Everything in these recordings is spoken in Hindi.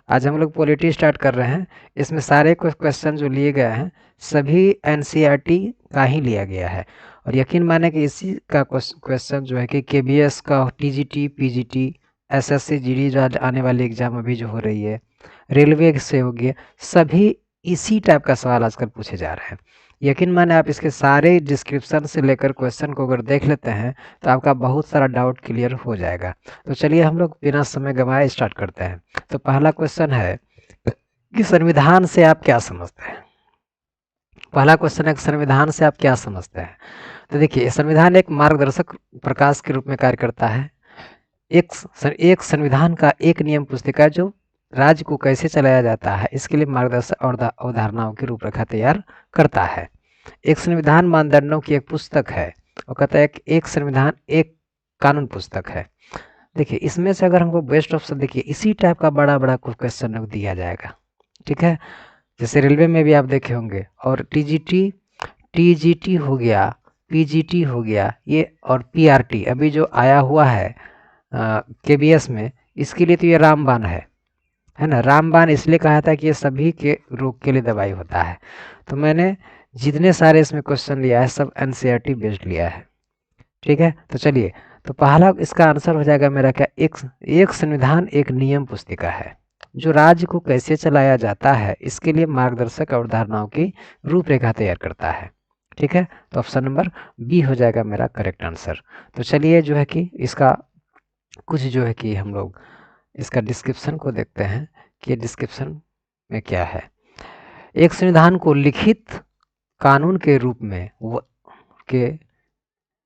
आज हम लोग पॉलिटी स्टार्ट कर रहे हैं। इसमें सारे क्वेश्चन जो लिए गए हैं सभी एनसीईआरटी का ही लिया गया है। और यकीन माने कि इसी का क्वेश्चन जो है कि केबीएस का, टीजीटी, पीजीटी, एसएससी, जीडी जो आने वाली एग्जाम अभी जो हो रही है, रेलवे से हो गया, सभी इसी टाइप का सवाल आजकल पूछे जा रहे हैं। यकीन माने आप इसके सारे डिस्क्रिप्शन से लेकर क्वेश्चन को अगर देख लेते हैं तो आपका बहुत सारा डाउट क्लियर हो जाएगा। तो चलिए हम लोग बिना समय गंवाए स्टार्ट करते हैं। तो पहला क्वेश्चन है कि संविधान से आप क्या समझते हैं। पहला क्वेश्चन है कि संविधान से आप क्या समझते हैं। तो देखिए, संविधान एक मार्गदर्शक प्रकाश के रूप में कार्य करता है। एक संविधान का एक नियम पुस्तिका जो राज्य को कैसे चलाया जाता है इसके लिए मार्गदर्शक और अवधारणाओं की रूपरेखा तैयार करता है। एक संविधान मानदंडों की एक पुस्तक है। और कहता है कि एक संविधान एक कानून पुस्तक है। देखिए, इसमें से अगर हमको बेस्ट ऑप्शन, देखिए इसी टाइप का बड़ा बड़ा कुछ क्वेश्चन दिया जाएगा। ठीक है, जैसे रेलवे में भी आप देखे होंगे। और टीजीटी हो गया, पीजीटी हो गया ये, और पीआरटी अभी जो आया हुआ है केबीएस में, इसके लिए तो ये रामबाण है ना। रामबाण इसलिए कहा था कि ये सभी के रोग के लिए दवाई होता है। तो मैंने जितने सारे इसमें क्वेश्चन लिया है सब एनसीईआरटी बेस्ड लिया है। ठीक है, तो चलिए, तो पहला इसका आंसर हो जाएगा मेरा क्या, एक संविधान एक नियम पुस्तिका है जो राज्य को कैसे चलाया जाता है इसके लिए मार्गदर्शक अवधारणाओं की रूपरेखा तैयार करता है। ठीक है, तो ऑप्शन नंबर बी हो जाएगा मेरा करेक्ट आंसर। तो चलिए जो है कि इसका कुछ जो है कि हम लोग इसका डिस्क्रिप्शन को देखते हैं कि ये डिस्क्रिप्शन में क्या है। एक संविधान को लिखित कानून के रूप में के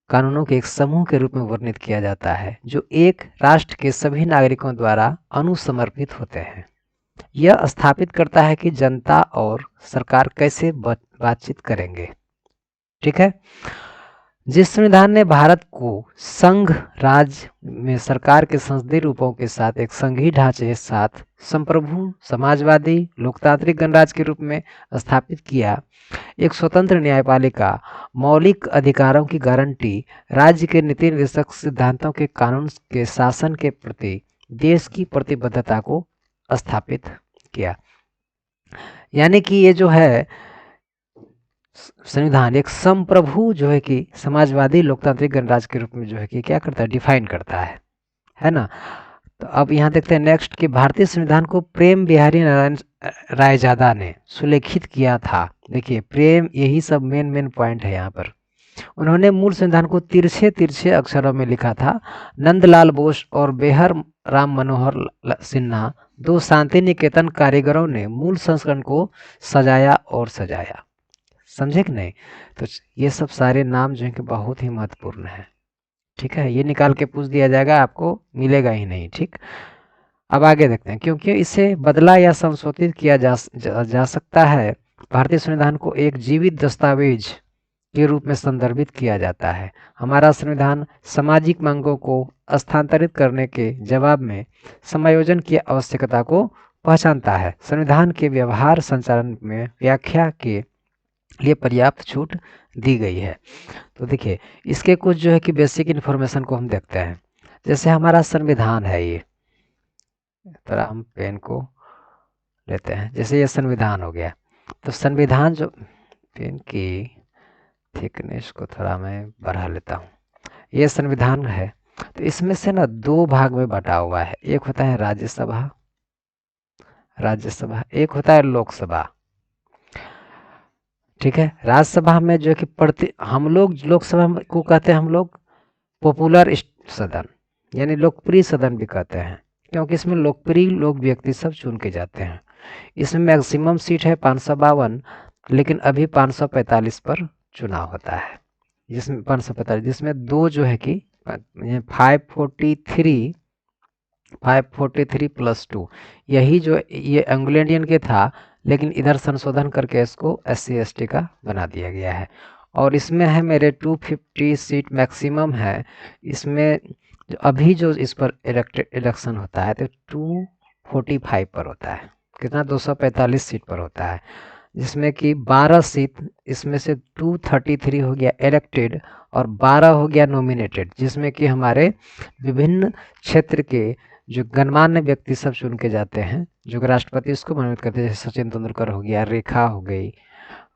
कानूनों के एक समूह के रूप में वर्णित किया जाता है जो एक राष्ट्र के सभी नागरिकों द्वारा अनुसमर्पित होते हैं। यह स्थापित करता है कि जनता और सरकार कैसे बातचीत करेंगे। ठीक है, जिस संविधान ने भारत को संघ राज्य में सरकार के संसदीय रूपों के साथ एक संघीय ढांचे के साथ संप्रभु, समाजवादी, लोकतांत्रिक गणराज्य के रूप में स्थापित किया, एक स्वतंत्र न्यायपालिका, मौलिक अधिकारों की गारंटी, राज्य के नीति निर्देशक सिद्धांतों के कानून के शासन के प्रति देश की प्रतिबद्धता को स्थापित किया। यानी कि ये जो है संविधान एक संप्रभु जो है कि समाजवादी लोकतांत्रिक गणराज्य के रूप में जो है कि क्या करता है, डिफाइन करता है ना। तो अब यहाँ देखते हैं नेक्स्ट कि भारतीय संविधान को प्रेम बिहारी नारायण रायजादा ने सुलेखित किया था। देखिए प्रेम, यही सब मेन पॉइंट है यहाँ पर। उन्होंने मूल संविधान को तिरछे अक्षरों में लिखा था। नंदलाल बोस और बेहर राम मनोहर सिन्हा, दो शांति निकेतन कारीगरों ने मूल संस्करण को सजाया और सजाया। समझे कि नहीं। तो ये सब सारे नाम जो है कि बहुत ही महत्वपूर्ण है। ठीक है, ये निकाल के पूछ दिया जाएगा, आपको मिलेगा ही नहीं। ठीक, अब आगे देखते हैं। क्योंकि इसे बदला या संशोधित किया जा सकता है, भारतीय संविधान को एक जीवित दस्तावेज के रूप में संदर्भित किया जाता है। हमारा संविधान सामाजिक मांगों को स्थानांतरित करने के जवाब में समायोजन की आवश्यकता को पहचानता है। संविधान के व्यवहार संचालन में व्याख्या के लिए पर्याप्त छूट दी गई है। तो देखिए इसके कुछ जो है कि बेसिक इन्फॉर्मेशन को हम देखते हैं। जैसे हमारा संविधान है, ये थोड़ा हम पेन को लेते हैं। जैसे ये संविधान हो गया, तो संविधान जो, पेन की थिकनेस को थोड़ा मैं बढ़ा लेता हूँ। ये संविधान है, तो इसमें से ना दो भाग में बटा हुआ है। एक होता है राज्यसभा, एक होता है लोकसभा। ठीक है, राज्यसभा में जो कि हम लोग लोकसभा को कहते हैं हम लोग पॉपुलर सदन, यानी लोकप्रिय सदन भी कहते हैं, क्योंकि इसमें लोकप्रिय लोग व्यक्ति सब चुन के जाते हैं। इसमें मैक्सिमम सीट है 552, लेकिन अभी 545 पर चुनाव होता है। जिसमें 545, जिसमें दो जो है कि 543 प्लस 2, यही जो ये एंग्लो इंडियन के था, लेकिन इधर संशोधन करके इसको SC ST का बना दिया गया है। और इसमें है मेरे 250 सीट मैक्सिमम है। इसमें जो अभी जो इस पर इलेक्शन होता है तो 245 पर होता है। कितना, 245 सीट पर होता है, जिसमें कि 12 सीट, इसमें से 233 हो गया इलेक्टेड और 12 हो गया नॉमिनेटेड, जिसमें कि हमारे विभिन्न क्षेत्र के जो गणमान्य व्यक्ति सब चुन के जाते हैं, जो राष्ट्रपति उसको मनोनीत करते हैं, जैसे सचिन तेंदुलकर हो गया, रेखा हो गई,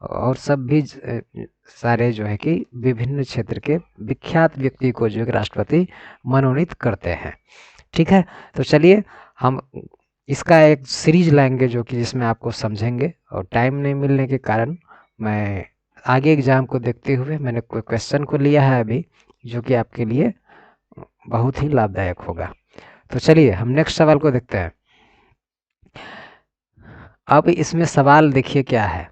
और सब भी सारे जो है कि विभिन्न क्षेत्र के विख्यात व्यक्ति को जो है राष्ट्रपति मनोनीत करते हैं। ठीक है, तो चलिए हम इसका एक सीरीज लाएंगे जो कि जिसमें आपको समझेंगे, और टाइम नहीं मिलने के कारण मैं आगे एग्जाम को देखते हुए मैंने कोई क्वेश्चन को लिया है अभी, जो कि आपके लिए बहुत ही लाभदायक होगा। तो चलिए हम नेक्स्ट सवाल को देखते हैं। अब इसमें सवाल देखिए क्या है।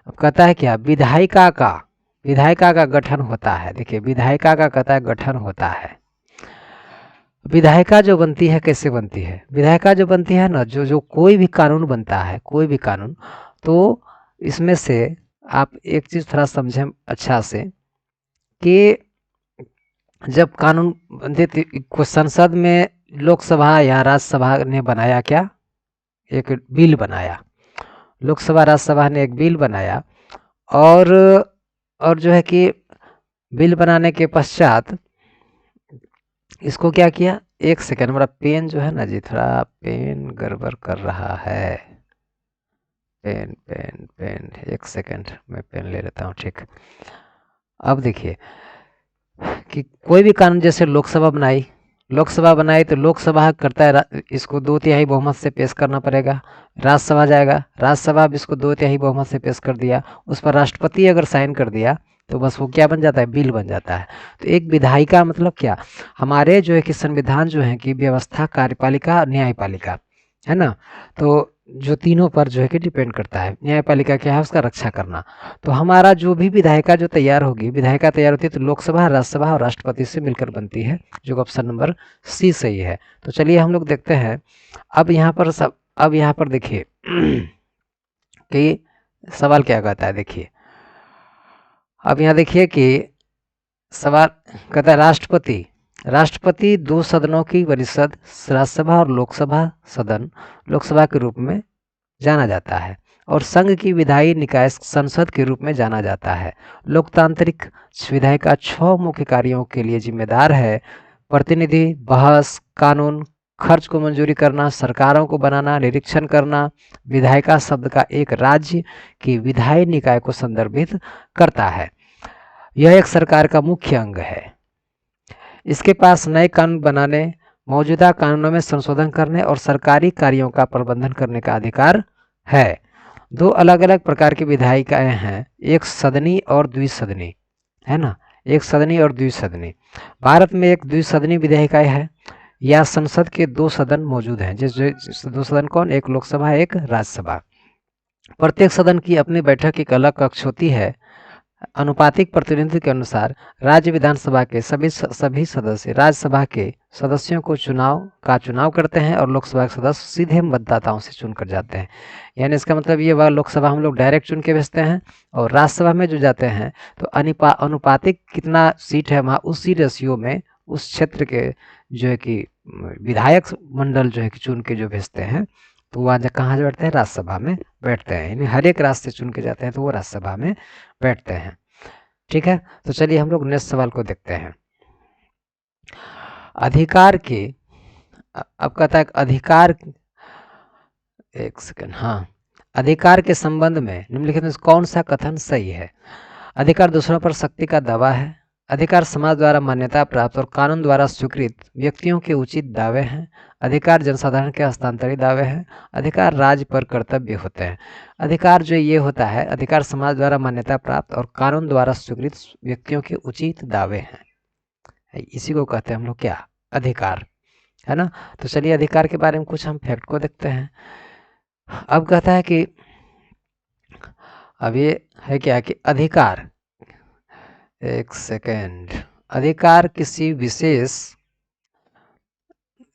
अब कहता है क्या, विधायिका का गठन होता है। देखिए विधायिका का कहता है गठन होता है। विधायिका जो बनती है कैसे बनती है? विधायिका जो बनती है ना, जो कोई भी कानून बनता है, कोई भी कानून, तो इसमें से आप एक चीज़ थोड़ा समझें अच्छा से कि जब कानून बनते को संसद में, लोकसभा या राज्यसभा ने बनाया क्या, एक बिल बनाया। लोकसभा राज्यसभा ने एक बिल बनाया, और जो है कि बिल बनाने के पश्चात इसको क्या किया, एक सेकंड, मेरा पेन जो है ना जी, थोड़ा पेन गड़बड़ कर रहा है। पेन पेन पेन एक सेकंड, मैं पेन ले लेता हूँ। ठीक, अब देखिए कि कोई भी कानून, जैसे लोकसभा बनाई तो लोकसभा करता है, इसको 2/3 बहुमत से पेश करना पड़ेगा। राज्यसभा जाएगा, राज्यसभा भी इसको 2/3 बहुमत से पेश कर दिया, उस पर राष्ट्रपति अगर साइन कर दिया तो बस वो क्या बन जाता है, बिल बन जाता है। तो एक विधायिका मतलब क्या, हमारे जो है कि संविधान जो है कि व्यवस्था, कार्यपालिका और न्यायपालिका है ना, तो जो तीनों पर जो है कि डिपेंड करता है। न्यायपालिका क्या है, उसका रक्षा करना। तो हमारा जो भी विधायिका जो तैयार होगी, विधायिका तैयार होती है तो लोकसभा, राज्यसभा और राष्ट्रपति से मिलकर बनती है, जो ऑप्शन नंबर सी सही है। तो चलिए हम लोग देखते हैं। अब यहाँ पर देखिए कि सवाल क्या कहता है। देखिए अब यहाँ देखिए कि सवाल कहता है, राष्ट्रपति 2 सदनों की परिषद, राज्यसभा और लोकसभा सदन, लोकसभा के रूप में जाना जाता है, और संघ की विधायी निकाय संसद के रूप में जाना जाता है। लोकतांत्रिक विधायिका 6 मुख्य कार्यों के लिए जिम्मेदार है: प्रतिनिधि, बहस, कानून, खर्च को मंजूरी करना, सरकारों को बनाना, निरीक्षण करना। विधायिका शब्द का एक राज्य की विधायी निकाय को संदर्भित करता है। यह एक सरकार का मुख्य अंग है। इसके पास नए कानून बनाने, मौजूदा कानूनों में संशोधन करने और सरकारी कार्यों का प्रबंधन करने का अधिकार है। 2 अलग अलग प्रकार की विधायिकाएं हैं, एक सदनी और द्विसदनी, है ना, एक सदनी और द्विसदनी। भारत में एक द्विसदनी विधायिका है, या संसद के 2 सदन मौजूद हैं। जिस 2 सदन कौन, एक लोकसभा एक राज्यसभा। प्रत्येक सदन की अपनी बैठक एक अलग कक्ष होती है। अनुपातिक प्रतिनिधित्व के अनुसार राज्य विधानसभा के सभी सदस्य राज्यसभा के सदस्यों को चुनाव करते हैं, और लोकसभा के सदस्य सीधे मतदाताओं से चुनकर जाते हैं। यानी इसका मतलब ये हुआ, लोकसभा हम लोग डायरेक्ट चुन के भेजते हैं, और राज्यसभा में जो जाते हैं तो अनुपातिक कितना सीट है वहाँ, उसी रेशियो में उस क्षेत्र के जो है कि विधायक मंडल जो है कि चुन के जो भेजते हैं, तो वहाँ कहाँ बैठते हैं, राज्यसभा में बैठते हैं। यानी हर एक राज्य से चुन के जाते हैं तो वो राज्यसभा में बैठते हैं। ठीक है, तो चलिए हम लोग नेक्स्ट सवाल को देखते हैं। अधिकार के, अब कहता है अधिकार, एक सेकंड, हाँ, अधिकार के संबंध में निम्नलिखित में कौन सा कथन सही है? अधिकार दूसरों पर शक्ति का दावा है। अधिकार समाज द्वारा मान्यता प्राप्त और कानून द्वारा स्वीकृत व्यक्तियों के उचित दावे हैं। अधिकार जनसाधारण के हस्तांतरित दावे हैं। अधिकार राज्य पर कर्तव्य होते हैं। अधिकार जो ये होता है, अधिकार समाज द्वारा मान्यता प्राप्त और कानून द्वारा स्वीकृत व्यक्तियों के उचित दावे हैं, इसी को कहते हैं हम लोग क्या, अधिकार, है ना। तो चलिए अधिकार के बारे में कुछ हम फैक्ट को देखते हैं। अब कहता है कि अब ये है क्या कि अधिकार, एक सेकेंड, अधिकार किसी विशेष,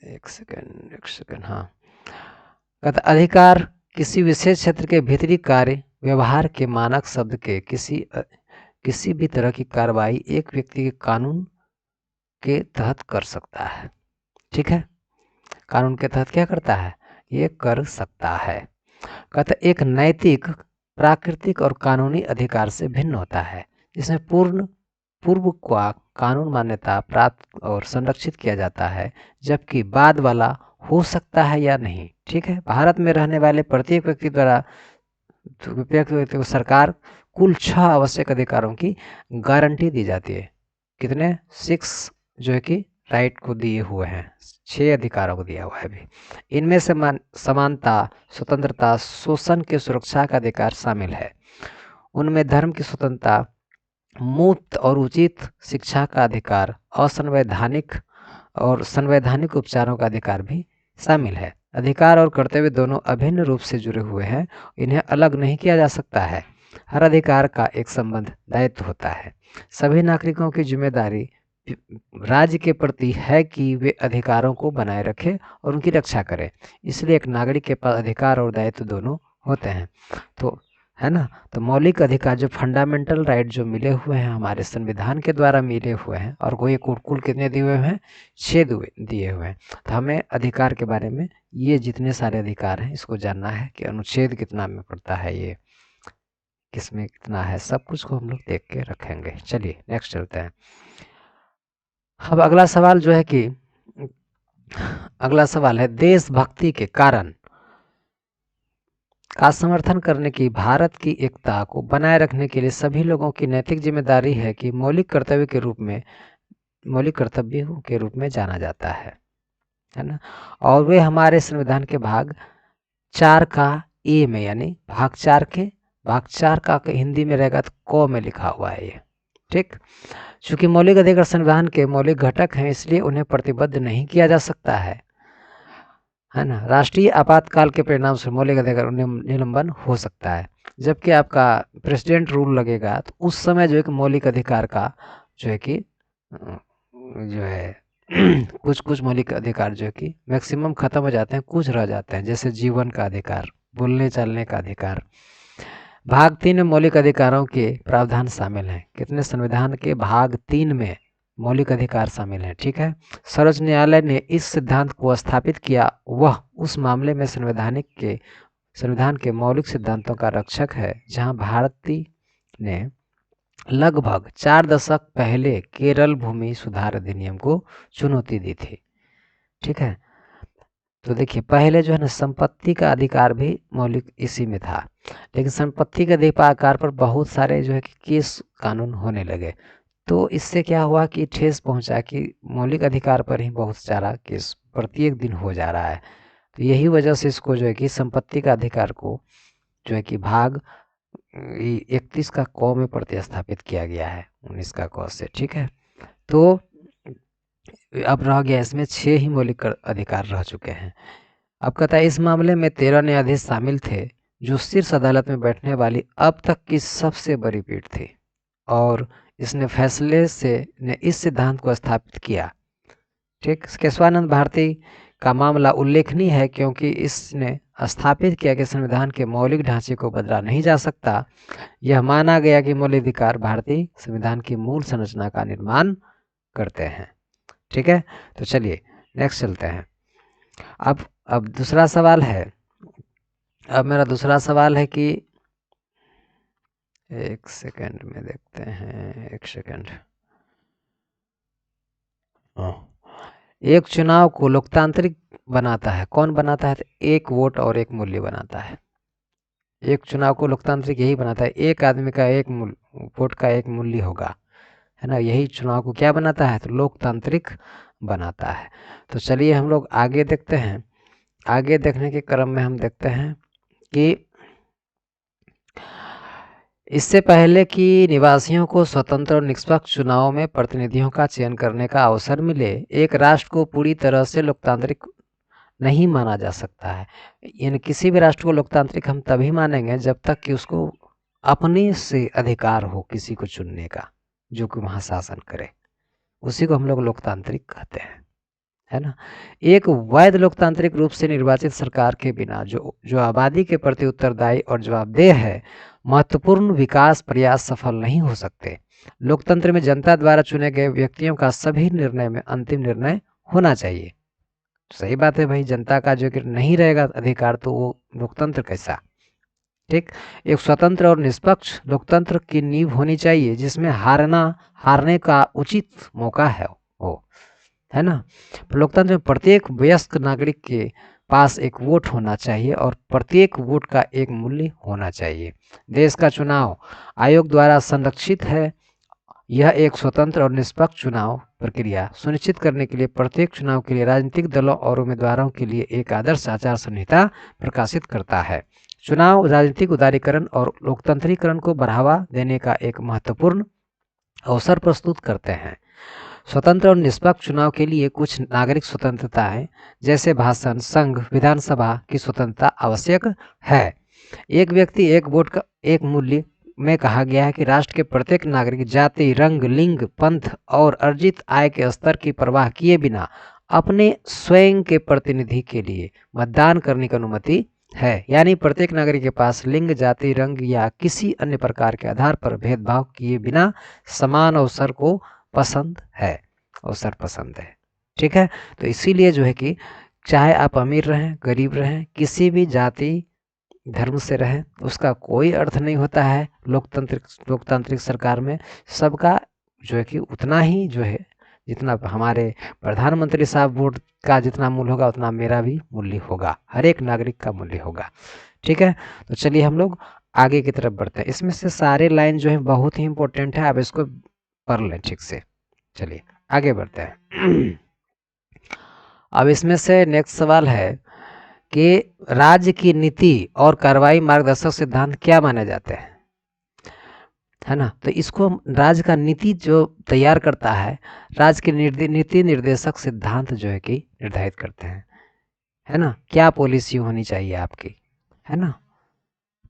एक सेकेंड, हाँ, कहता अधिकार किसी विशेष क्षेत्र के भीतरी कार्य व्यवहार के मानक शब्द के किसी भी तरह की कार्रवाई एक व्यक्ति के कानून के तहत कर सकता है। ठीक है, कानून के तहत क्या करता है, ये कर सकता है। कहता एक नैतिक, प्राकृतिक और कानूनी अधिकार से भिन्न होता है, जिसमें पूर्ण पूर्व का कानून मान्यता प्राप्त और संरक्षित किया जाता है, जबकि बाद वाला हो सकता है या नहीं। ठीक है, भारत में रहने वाले प्रत्येक व्यक्ति द्वारा प्रत्येक व्यक्ति को सरकार कुल 6 आवश्यक अधिकारों की गारंटी दी जाती है। कितने? 6 जो है कि राइट को दिए हुए हैं, 6 अधिकारों को दिया हुआ है भी। इनमें से समानता, स्वतंत्रता, शोषण के सुरक्षा का अधिकार शामिल है। उनमें धर्म की स्वतंत्रता, मुफ्त और उचित शिक्षा का अधिकार, असंवैधानिक और संवैधानिक उपचारों का अधिकार भी शामिल है। अधिकार और कर्तव्य दोनों अभिन्न रूप से जुड़े हुए हैं, इन्हें अलग नहीं किया जा सकता है। हर अधिकार का एक संबंध दायित्व होता है। सभी नागरिकों की जिम्मेदारी राज्य के प्रति है कि वे अधिकारों को बनाए रखें और उनकी रक्षा करें। इसलिए एक नागरिक के पास अधिकार और दायित्व दोनों होते हैं। तो है ना, तो मौलिक अधिकार जो फंडामेंटल राइट जो मिले हुए हैं हमारे संविधान के द्वारा मिले हुए हैं, और कोई कुल कितने दिए हुए हैं? 6 दिए हुए हैं। तो हमें अधिकार के बारे में ये जितने सारे अधिकार हैं इसको जानना है कि अनुच्छेद कितना में पड़ता है, ये किसमें कितना है, सब कुछ को हम लोग देख के रखेंगे। चलिए नेक्स्ट चलते हैं। अब अगला सवाल जो है कि अगला सवाल है, देशभक्ति के कारण का समर्थन करने की भारत की एकता को बनाए रखने के लिए सभी लोगों की नैतिक जिम्मेदारी है कि मौलिक कर्तव्य के रूप में जाना जाता है ना। और वे हमारे संविधान के भाग 4 का ए में, यानी भाग 4 का हिंदी में रहेगा तो क में लिखा हुआ है ये। ठीक, चूंकि मौलिक अधिकार संविधान के मौलिक घटक हैं, इसलिए उन्हें प्रतिबद्ध नहीं किया जा सकता है ना। राष्ट्रीय आपातकाल के परिणाम से मौलिक अधिकार निलंबन हो सकता है। जबकि आपका प्रेसिडेंट रूल लगेगा तो उस समय जो है कि मौलिक अधिकार का जो है कि जो है कुछ मौलिक अधिकार जो है कि मैक्सिमम खत्म हो जाते हैं, कुछ रह जाते हैं, जैसे जीवन का अधिकार, बोलने चलने का अधिकार। भाग 3 में मौलिक अधिकारों के प्रावधान शामिल हैं। कितने? संविधान के भाग 3 में मौलिक अधिकार शामिल हैं। ठीक है, सर्वोच्च न्यायालय ने इस सिद्धांत को स्थापित किया, वह उस मामले में संविधान के मौलिक सिद्धांतों का रक्षक है जहां भारती ने लगभग 4 दशक पहले केरल भूमि सुधार अधिनियम को चुनौती दी थी। ठीक है, तो देखिए पहले जो है ना संपत्ति का अधिकार भी मौलिक इसी में था, लेकिन संपत्ति के अधिकार पर बहुत सारे जो है कि केस कानून होने लगे, तो इससे क्या हुआ कि ठेस पहुंचा कि मौलिक अधिकार पर ही बहुत सारा केस प्रत्येक दिन हो जा रहा है। तो यही वजह से इसको जो है कि संपत्ति का अधिकार को जो है कि भाग 31 का क में प्रतिस्थापित किया गया है 19 का क से। ठीक है, तो अब रह गया इसमें 6 ही मौलिक अधिकार रह चुके हैं। अब कहता है इस मामले में 13 न्यायाधीश शामिल थे, जो शीर्ष अदालत में बैठने वाली अब तक की सबसे बड़ी पीठ थी, और इसने फैसले से ने इस सिद्धांत को स्थापित किया। ठीक, केशवानंद भारती का मामला उल्लेखनीय है क्योंकि इसने स्थापित किया कि संविधान के मौलिक ढांचे को बदला नहीं जा सकता। यह माना गया कि मौलिक अधिकार भारतीय संविधान की मूल संरचना का निर्माण करते हैं। ठीक है, तो चलिए नेक्स्ट चलते हैं। अब दूसरा सवाल है, अब मेरा दूसरा सवाल है कि एक सेकंड में देखते हैं, एक सेकंड। एक चुनाव को लोकतांत्रिक बनाता है, कौन बनाता है? तो एक वोट और एक मूल्य बनाता है। एक चुनाव को लोकतांत्रिक यही बनाता है, एक आदमी का एक वोट का एक मूल्य होगा, है ना। यही चुनाव को क्या बनाता है? तो लोकतांत्रिक बनाता है। तो चलिए हम लोग आगे देखते हैं। आगे देखने के क्रम में हम देखते हैं कि इससे पहले कि निवासियों को स्वतंत्र और निष्पक्ष चुनाव में प्रतिनिधियों का चयन करने का अवसर मिले, एक राष्ट्र को पूरी तरह से लोकतांत्रिक नहीं माना जा सकता है। यानी किसी भी राष्ट्र को लोकतांत्रिक हम तभी मानेंगे जब तक कि उसको अपने से अधिकार हो किसी को चुनने का, जो कि वहाँ शासन करे, उसी को हम लोग लोकतांत्रिक कहते हैं, है ना। एक वैध लोकतांत्रिक रूप से निर्वाचित सरकार के बिना जो आबादी के प्रति उत्तरदायी और जवाबदेह है, महत्वपूर्ण विकास प्रयास सफल नहीं हो सकते। लोकतंत्र में जनता द्वारा चुने गए व्यक्तियों का सभी निर्णय में अंतिम निर्णय होना चाहिए। सही बात है भाई, जनता का जो कि नहीं रहेगा अधिकार तो वो लोकतंत्र कैसा, ठीक। एक स्वतंत्र और निष्पक्ष लोकतंत्र की नींव होनी चाहिए जिसमें हारने का उचित मौका हो, है ना। लोकतंत्र में प्रत्येक वयस्क नागरिक के पास एक वोट होना चाहिए और प्रत्येक वोट का एक मूल्य होना चाहिए। देश का चुनाव आयोग द्वारा संरक्षित है। यह एक स्वतंत्र और निष्पक्ष चुनाव प्रक्रिया सुनिश्चित करने के लिए प्रत्येक चुनाव के लिए राजनीतिक दलों और उम्मीदवारों के लिए एक आदर्श आचार संहिता प्रकाशित करता है। चुनाव राजनीतिक उदारीकरण और लोकतंत्रीकरण को बढ़ावा देने का एक महत्वपूर्ण अवसर प्रस्तुत करते हैं। स्वतंत्र और निष्पक्ष चुनाव के लिए कुछ नागरिक स्वतंत्रताएं जैसे भाषण, संघ, विधानसभा की स्वतंत्रता आवश्यक है। एक व्यक्ति एक वोट का एक मूल्य में कहा गया है कि राष्ट्र के प्रत्येक नागरिक जाति, रंग, लिंग, पंथ और अर्जित आय के स्तर की परवाह किए बिना अपने स्वयं के प्रतिनिधि के लिए मतदान करने की अनुमति है। यानी प्रत्येक नागरिक के पास लिंग, जाति, रंग या किसी अन्य प्रकार के आधार पर भेदभाव किए बिना समान अवसर पसंद है। ठीक है। तो इसीलिए जो है कि चाहे आप अमीर रहें, गरीब रहें, किसी भी जाति धर्म से रहें, उसका कोई अर्थ नहीं होता है। लोकतांत्रिक सरकार में सबका जो है कि उतना ही जो है, जितना हमारे प्रधानमंत्री साहब वोट का जितना मूल्य होगा उतना मेरा भी मूल्य होगा, हर एक नागरिक का मूल्य होगा। ठीक है। तो चलिए हम लोग आगे की तरफ बढ़ते हैं। इसमें से सारे लाइन जो है बहुत ही इंपॉर्टेंट है, आप इसको पढ़ लें ठीक से। चलिए आगे बढ़ते हैं। अब इसमें से नेक्स्ट सवाल है कि राज्य की नीति और कार्रवाई मार्गदर्शक सिद्धांत क्या माने जाते हैं, है ना। तो इसको राज्य का नीति जो तैयार करता है, राज्य के नीति निर्देशक सिद्धांत जो है कि निर्धारित करते हैं, है ना। क्या पॉलिसी होनी चाहिए आपकी, है ना।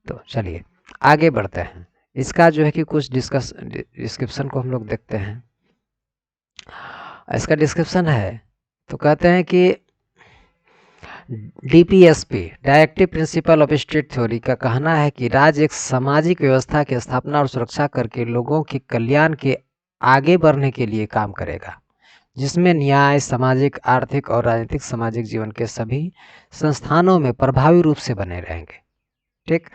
तो चलिए आगे बढ़ते हैं। इसका जो है कि कुछ डिस्क्रिप्शन को हम लोग देखते हैं। इसका डिस्क्रिप्शन है तो कहते हैं कि DPSP directive principle of state theory का कहना है कि राज्य एक सामाजिक व्यवस्था की स्थापना और सुरक्षा करके लोगों के कल्याण के आगे बढ़ने के लिए काम करेगा, जिसमें न्याय, सामाजिक, आर्थिक और राजनीतिक सामाजिक जीवन के सभी संस्थानों में प्रभावी रूप से बने रहेंगे। ठीक।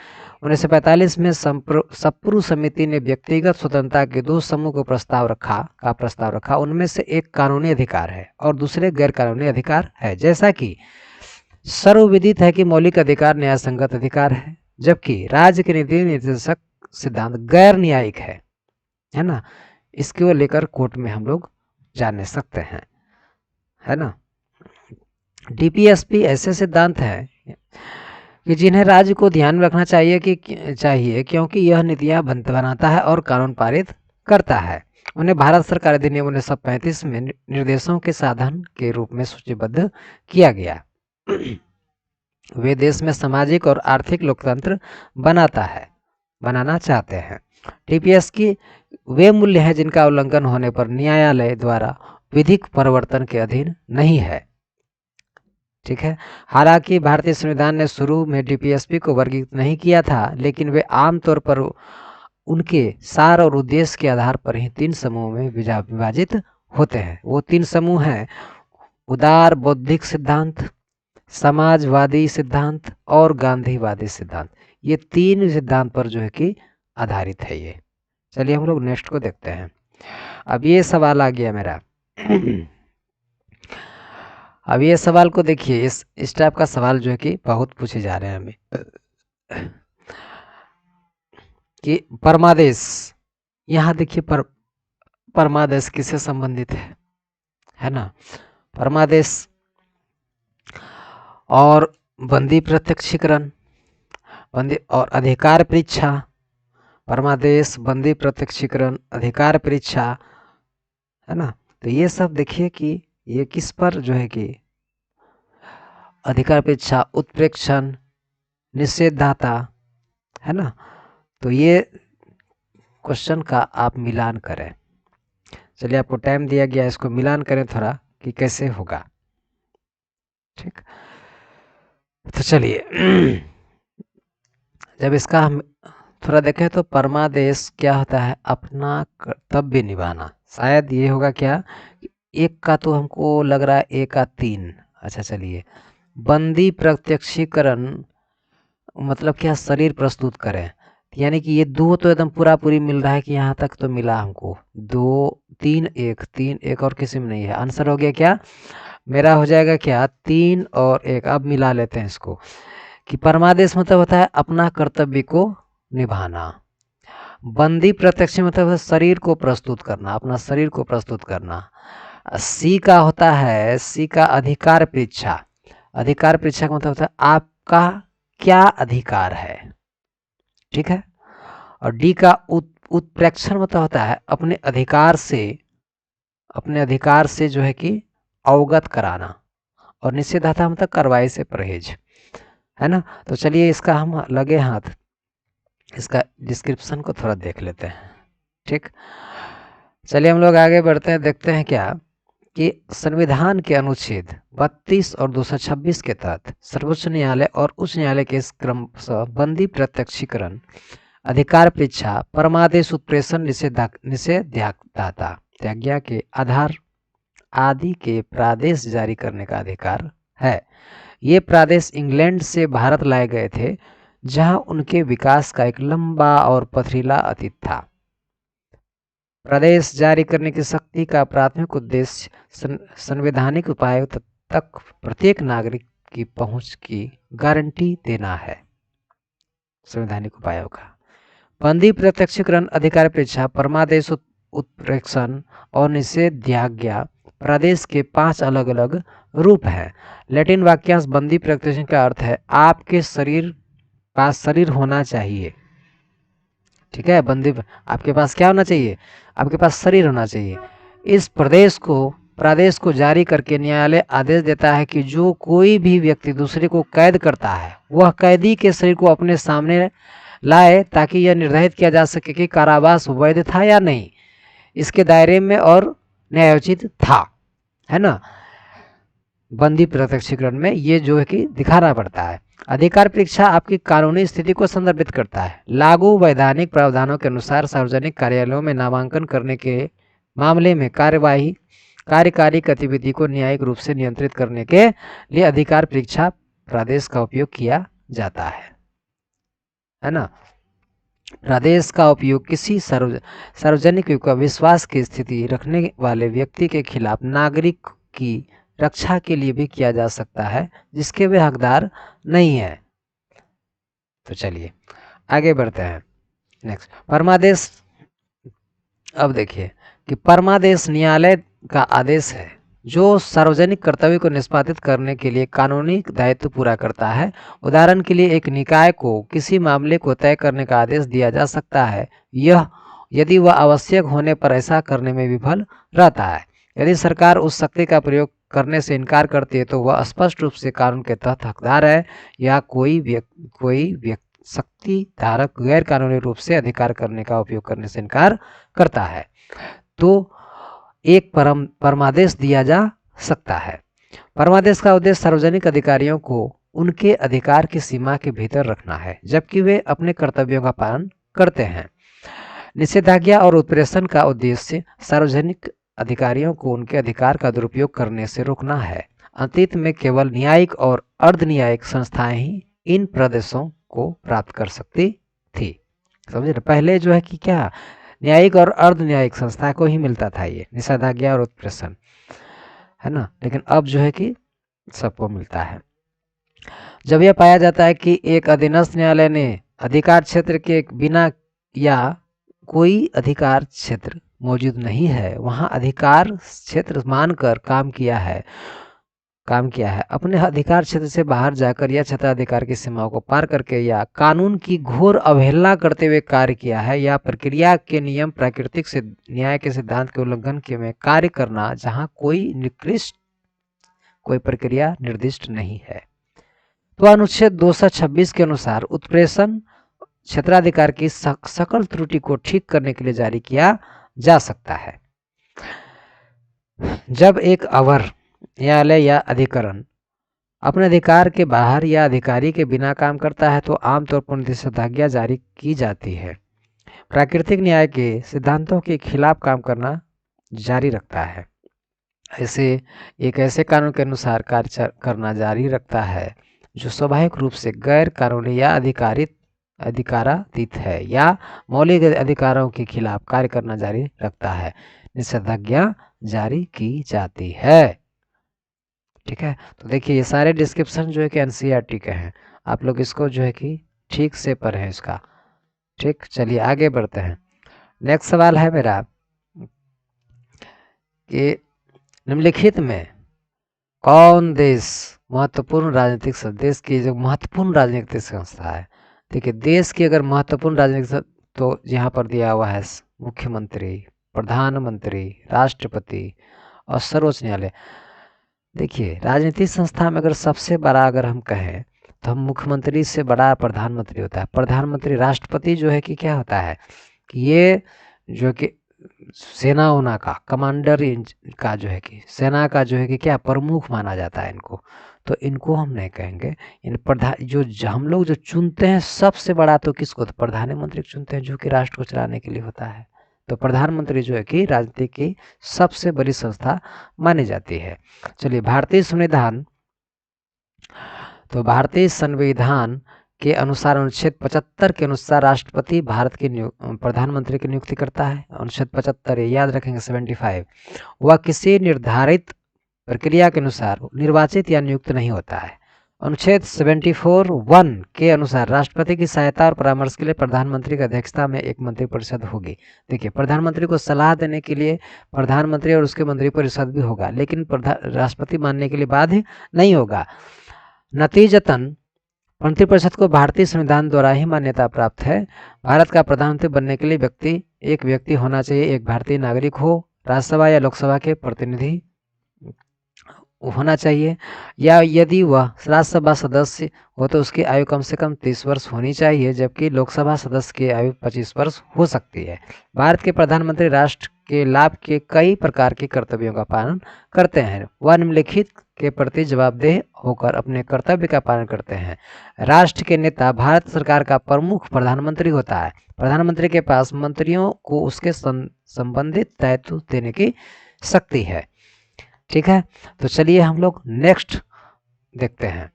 1945 में सप्रू समिति ने व्यक्तिगत स्वतंत्रता के दो समूह को प्रस्ताव रखा। उनमें से एक कानूनी अधिकार है और दूसरे गैर कानूनी अधिकार है। जैसा कि सर्वविदित है कि मौलिक अधिकार न्याय संगत अधिकार है, जबकि राज्य के नीति निर्देशक सिद्धांत गैर न्यायिक है ना। इसको लेकर कोर्ट में हम लोग जाने सकते हैं, है ना। डीपीएसपी ऐसे सिद्धांत हैं कि जिन्हें राज्य को ध्यान में रखना चाहिए क्योंकि यह नीतियां बनाता है और कानून पारित करता है। उन्हें भारत सरकार अधिनियम 1935 में निर्देशों के साधन के रूप में सूचीबद्ध किया गया। वे देश में सामाजिक और आर्थिक लोकतंत्र बनाना चाहते हैं। टीपीएस की वे मूल्य हैं जिनका उल्लंघन होने पर न्यायालय द्वारा विधिक परिवर्तन के अधीन नहीं है। ठीक है। हालांकि भारतीय संविधान ने शुरू में डीपीएसपी को वर्गीकृत नहीं किया था, लेकिन वे आमतौर पर उनके सार और उद्देश्य के आधार पर ही 3 समूहों में विभाजित होते हैं। वो 3 समूह हैं: उदार बौद्धिक सिद्धांत, समाजवादी सिद्धांत और गांधीवादी सिद्धांत। ये 3 सिद्धांत पर जो है कि आधारित है ये। चलिए हम लोग नेक्स्ट को देखते हैं। अब ये सवाल आ गया मेरा। अब ये सवाल को देखिए, इस टाइप का सवाल जो है कि बहुत पूछे जा रहे हैं हमें कि परमादेश, यहाँ देखिए परमादेश किससे संबंधित है ना। परमादेश और बंदी प्रत्यक्षीकरण, बंदी और अधिकार परीक्षा। परमादेश, बंदी प्रत्यक्षीकरण, अधिकार परीक्षा, है ना। तो ये सब देखिए कि ये किस पर जो है कि अधिकार परीक्षा, उत्प्रेक्षण, निषेधाता, है ना। तो ये क्वेश्चन का आप मिलान करें। चलिए आपको टाइम दिया गया, इसको मिलान करें थोड़ा कि कैसे होगा। ठीक। तो चलिए जब इसका हम थोड़ा देखें तो परमादेश क्या होता है, अपना कर्तव्य निभाना। शायद ये होगा क्या, एक का तो हमको लग रहा है 1 का 3। अच्छा चलिए, बंदी प्रत्यक्षीकरण मतलब क्या, शरीर प्रस्तुत करें। यानी कि ये दो तो एकदम पूरा पूरी मिल रहा है कि यहाँ तक तो मिला हमको, दो तीन एक, तीन एक और किसी में नहीं है। आंसर हो गया क्या मेरा, हो जाएगा क्या, 3 और 1। अब मिला लेते हैं इसको कि परमादेश मतलब होता है अपना कर्तव्य को निभाना। बंदी प्रत्यक्ष मतलब है शरीर को प्रस्तुत करना, अपना शरीर को प्रस्तुत करना। सी का होता है, सी का अधिकार परीक्षा। अधिकार परीक्षा का मतलब होता है आपका क्या अधिकार है, ठीक है। और डी का उत्प्रेक्षण मतलब होता है अपने अधिकार से, अपने अधिकार से जो है कि अवगत कराना। और निषेधाज्ञा मतलब कार्रवाई से परहेज, है ना। तो चलिए इसका हम लगे हाथ इसका डिस्क्रिप्शन को थोड़ा देख लेते हैं, ठीक। चलिए हम लोग आगे बढ़ते हैं, देखते हैं क्या कि संविधान के अनुच्छेद 32 और 226 के तहत सर्वोच्च न्यायालय और उच्च न्यायालय के इस क्रमशः बंदी प्रत्यक्षीकरण, अधिकार परीक्षा, परमादेश, उत्प्रेषण, निषेधाज्ञा त्याज्ञा के आधार आदि के प्रादेश जारी करने का अधिकार है। ये प्रादेश इंग्लैंड से भारत लाए गए थे, जहां उनके विकास का एक लंबा और पथरीला अतीत था। प्रदेश जारी करने की शक्ति का प्राथमिक उद्देश्य संवैधानिक उपायों तक प्रत्येक नागरिक की पहुंच की गारंटी देना है। संवैधानिक उपायों का बंदी प्रत्यक्षीकरण, अधिकार परीक्षा, परमादेश, उत्प्रेक्षण और निषेधाज्ञा प्रदेश के 5 अलग अलग रूप हैं। लैटिन वाक्यांश बंदी प्रत्यक्षीकरण का अर्थ है आपके शरीर पास शरीर होना चाहिए, ठीक है। बंदी आपके पास क्या होना चाहिए, आपके पास शरीर होना चाहिए। इस प्रदेश को जारी करके न्यायालय आदेश देता है कि जो कोई भी व्यक्ति दूसरे को कैद करता है वह कैदी के शरीर को अपने सामने लाए, ताकि यह निर्धारित किया जा सके कि कारावास वैध था या नहीं, इसके दायरे में और न्यायोचित था, है ना। बंदी प्रत्यक्षीकरण में ये जो है कि दिखाना पड़ता है। अधिकार परीक्षा आपकी कानूनी स्थिति को संदर्भित करता है। लागू वैधानिक प्रावधानों के अनुसार सार्वजनिक कार्यालयों में नामांकन करने के मामले में कार्यकारी गतिविधि को न्यायिक रूप से नियंत्रित करने के लिए अधिकार परीक्षा प्रादेश का उपयोग किया जाता है ना। प्रादेश का उपयोग किसी सार्वजनिक का विश्वास की स्थिति रखने वाले व्यक्ति के खिलाफ नागरिक की रक्षा के लिए भी किया जा सकता है जिसके वे हकदार नहीं है। तो चलिए आगे बढ़ते हैं। नेक्स्ट, परमादेश। अब देखिए कि परमादेश न्यायालय का आदेश है जो सार्वजनिक कर्तव्य को निष्पादित करने के लिए कानूनी दायित्व पूरा करता है। उदाहरण के लिए एक निकाय को किसी मामले को तय करने का आदेश दिया जा सकता है, यह यदि वह आवश्यक होने पर ऐसा करने में विफल रहता है। यदि सरकार उस शक्ति का प्रयोग करने से इनकार करती है तो वह स्पष्ट रूप से कानून के तहत हकदार है, या कोई शक्ति धारक गैर कानूनी रूप से अधिकार करने का उपयोग करने से इनकार करता है तो एक परमादेश दिया जा सकता है। परमादेश का उद्देश्य सार्वजनिक अधिकारियों को उनके अधिकार की सीमा के भीतर रखना है, जबकि वे अपने कर्तव्यों का पालन करते हैं। निषेधाज्ञा और उत्प्रेषण का उद्देश्य सार्वजनिक अधिकारियों को उनके अधिकार का दुरुपयोग करने से रोकना है। अतीत में केवल न्यायिक और अर्ध न्यायिक संस्थाएं ही इन प्रदेशों को प्राप्त कर सकती थी। समझे ना, पहले जो है कि क्या न्यायिक और अर्ध न्यायिक संस्था को ही मिलता था ये निषेधाज्ञा और उत्प्रेषण, है ना, लेकिन अब जो है कि सबको मिलता है। जब यह पाया जाता है कि एक अधीनस्थ न्यायालय ने अधिकार क्षेत्र के बिना या कोई अधिकार क्षेत्र मौजूद नहीं है वहां अधिकार क्षेत्र मानकर काम किया है, अपने अधिकार क्षेत्र से बाहर जाकर या क्षेत्राधिकार की सीमाओं को पार करके या कानून की घोर अवहेलना करते हुए कार्य किया है, या प्रक्रिया के नियम प्राकृतिक से न्याय के सिद्धांत के उल्लंघन के में कार्य करना जहां कोई प्रक्रिया निर्दिष्ट नहीं है। तो अनुच्छेद 226 के अनुसार उत्प्रेषण क्षेत्राधिकार की सकल त्रुटि को ठीक करने के लिए जारी किया जा सकता है। जब एक अवर न्यायालय या अधिकरण अपने अधिकार के बाहर या अधिकारी के बिना काम करता है तो आमतौर पर निषेधाज्ञा जारी की जाती है। प्राकृतिक न्याय के सिद्धांतों के खिलाफ काम करना जारी रखता है। ऐसे कानून के अनुसार कार्य करना जारी रखता है जो स्वाभाविक रूप से गैर कानूनी या अधिकारातीत है या मौलिक अधिकारों के खिलाफ कार्य करना जारी रखता है, निषेधाज्ञा जारी की जाती है। ठीक है, तो देखिए ये सारे डिस्क्रिप्शन जो है कि एनसीईआरटी के हैं, आप लोग इसको जो है कि ठीक से पढ़ें इसका। ठीक, चलिए आगे बढ़ते हैं। नेक्स्ट सवाल है मेरा कि निम्नलिखित में कौन देश महत्वपूर्ण राजनीतिक देश की जो महत्वपूर्ण राजनीतिक संस्था है। देखिए देश की अगर महत्वपूर्ण राजनीतिक तो यहाँ पर दिया हुआ है मुख्यमंत्री, प्रधानमंत्री, राष्ट्रपति और सर्वोच्च न्यायालय। देखिए राजनीतिक संस्था में अगर सबसे बड़ा अगर हम कहें तो हम मुख्यमंत्री से बड़ा प्रधानमंत्री होता है। प्रधानमंत्री, राष्ट्रपति जो है कि क्या होता है कि ये जो कि सेनाओं का कमांडर का जो है कि सेना का जो है कि क्या प्रमुख माना जाता है इनको, तो इनको हम नहीं कहेंगे। इन प्रधान जो हम लोग जो चुनते हैं सबसे बड़ा तो किसको, तो प्रधानमंत्री को चुनते हैं जो कि राष्ट्र को चलाने के लिए होता है। तो प्रधानमंत्री जो है कि राजनीति की सबसे बड़ी संस्था मानी जाती है। चलिए भारतीय संविधान, तो भारतीय संविधान के अनुसार अनुच्छेद 75 के अनुसार राष्ट्रपति भारत के प्रधानमंत्री की नियुक्ति करता है। अनुच्छेद 75 याद रखेंगे 75, वह किसी निर्धारित प्रक्रिया के अनुसार निर्वाचित या नियुक्त नहीं होता है। अनुच्छेद 74(1) के अनुसार राष्ट्रपति की सहायता और परामर्श के लिए प्रधानमंत्री की अध्यक्षता में एक मंत्रिपरिषद होगी। देखिए प्रधानमंत्री को सलाह देने के लिए प्रधानमंत्री और उसके मंत्रिपरिषद भी होगा, लेकिन राष्ट्रपति मानने के लिए बाध्य नहीं होगा। नतीजतन मंत्रिपरिषद को भारतीय संविधान द्वारा ही मान्यता प्राप्त है। भारत का प्रधानमंत्री बनने के लिए एक व्यक्ति होना चाहिए, एक भारतीय नागरिक हो, राज्यसभा या लोकसभा के प्रतिनिधि होना चाहिए, या यदि वह राज्यसभा सदस्य हो तो उसकी आयु कम से कम 30 वर्ष होनी चाहिए, जबकि लोकसभा सदस्य की आयु 25 वर्ष हो सकती है। भारत के प्रधानमंत्री राष्ट्र के लाभ के कई प्रकार के कर्तव्यों का पालन करते हैं। वह निम्नलिखित के प्रति जवाबदेह होकर अपने कर्तव्य का पालन करते हैं। राष्ट्र के नेता भारत सरकार का प्रमुख प्रधानमंत्री होता है। प्रधानमंत्री के पास मंत्रियों को उसके संबंधित दायित्व देने की शक्ति है। ठीक है, तो चलिए हम लोग नेक्स्ट देखते हैं।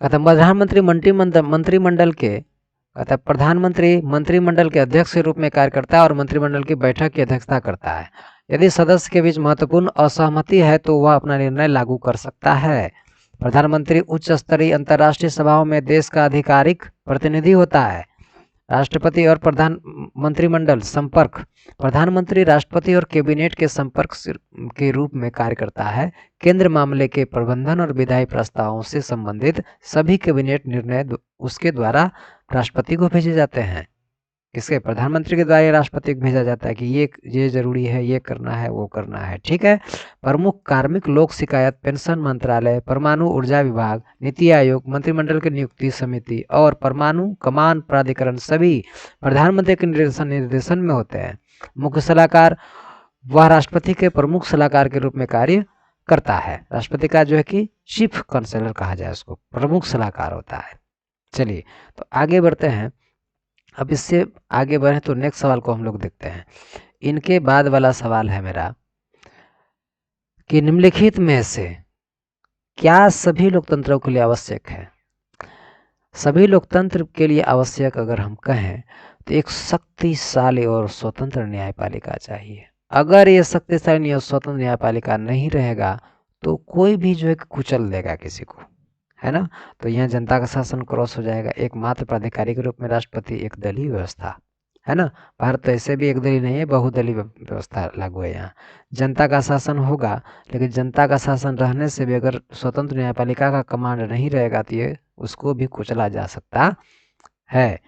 प्रधानमंत्री मंत्रिमंडल के प्रधानमंत्री मंत्रिमंडल के अध्यक्ष के रूप में कार्य करता है और मंत्रिमंडल की बैठक की अध्यक्षता करता है। यदि सदस्य के बीच महत्वपूर्ण असहमति है तो वह अपना निर्णय लागू कर सकता है। प्रधानमंत्री उच्च स्तरीय अंतर्राष्ट्रीय सभाओं में देश का आधिकारिक प्रतिनिधि होता है। राष्ट्रपति और मंत्रिमंडल संपर्क, प्रधानमंत्री राष्ट्रपति और कैबिनेट के संपर्क के रूप में कार्य करता है। केंद्र मामले के प्रबंधन और विधायी प्रस्तावों से संबंधित सभी कैबिनेट निर्णय उसके द्वारा राष्ट्रपति को भेजे जाते हैं। किसके, प्रधानमंत्री के द्वारा राष्ट्रपति को भेजा जाता है कि ये जरूरी है, ये करना है, वो करना है। ठीक है, प्रमुख कार्मिक लोक शिकायत, पेंशन मंत्रालय, परमाणु ऊर्जा विभाग, नीति आयोग, मंत्रिमंडल की नियुक्ति समिति और परमाणु कमान प्राधिकरण सभी प्रधानमंत्री के निर्देशन में होते हैं। मुख्य सलाहकार, वह राष्ट्रपति के प्रमुख सलाहकार के रूप में कार्य करता है। राष्ट्रपति का जो है कि चीफ काउंसलर कहा जाए, उसको प्रमुख सलाहकार होता है। चलिए तो आगे बढ़ते हैं। अब इससे आगे बढ़े तो नेक्स्ट सवाल को हम लोग देखते हैं। इनके बाद वाला सवाल है मेरा कि निम्नलिखित में से क्या सभी लोकतंत्रों के लिए आवश्यक है। सभी लोकतंत्र के लिए आवश्यक अगर हम कहें तो एक शक्तिशाली और स्वतंत्र न्यायपालिका चाहिए। अगर ये शक्तिशाली और स्वतंत्र न्यायपालिका नहीं रहेगा तो कोई भी जो है कुचल देगा किसी को, है ना। तो यहाँ जनता का शासन क्रॉस हो जाएगा। एकमात्र प्राधिकारी के रूप में राष्ट्रपति, एक दलीय व्यवस्था, है ना। भारत तो ऐसे भी एक दलीय नहीं है, बहुदलीय व्यवस्था लागू है। यहाँ जनता का शासन होगा, लेकिन जनता का शासन रहने से भी अगर स्वतंत्र न्यायपालिका का कमांड नहीं रहेगा तो ये उसको भी कुचला जा सकता है।